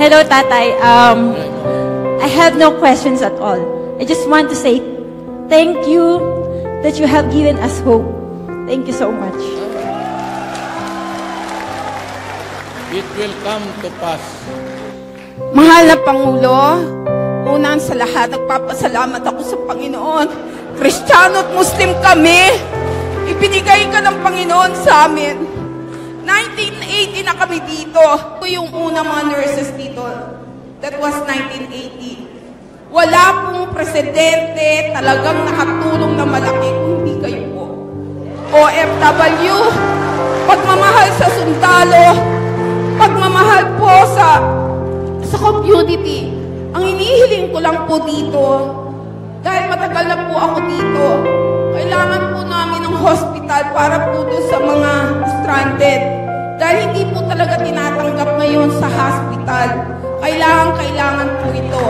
Hello, Tatay. I have no questions at all. I just want to say thank you that you have given us hope. Thank you so much. It will come to pass. Mahal na Pangulo, unang sa lahat, nagpapasalamat ako sa Panginoon. Kristiyano at Muslim kami. Ibinigay ka ng Panginoon sa amin. 1980 na kami dito. Ito yung unang mga nurses dito. That was 1980. Wala pong presidente talagang nakatulong na malaki kung hindi kayo po. OFW, pagmamahal sa sundalo, pagmamahal po sa community. Ang inihiling ko lang po dito, dahil matagal na po ako dito, kailangan po namin ng hospital para po doon sa mga stranded. Dahil hindi po talaga tinatanggap ngayon sa hospital. Kailangan